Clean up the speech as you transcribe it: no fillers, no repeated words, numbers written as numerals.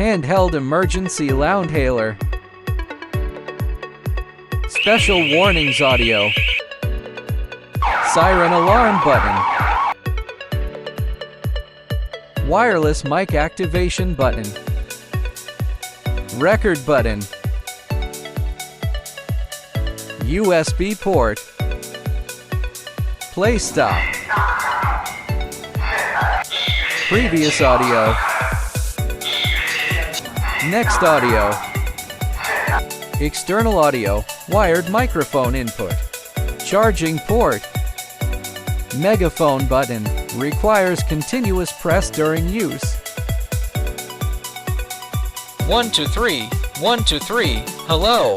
Handheld emergency Loudhailer. Special warnings audio. Siren alarm button. Wireless mic activation button. Record button. USB port. Play stop. Previous audio. Next audio. External audio. Wired microphone input. Charging port. Megaphone button. Requires continuous press during use. 1 2 3 1 2 3. Hello.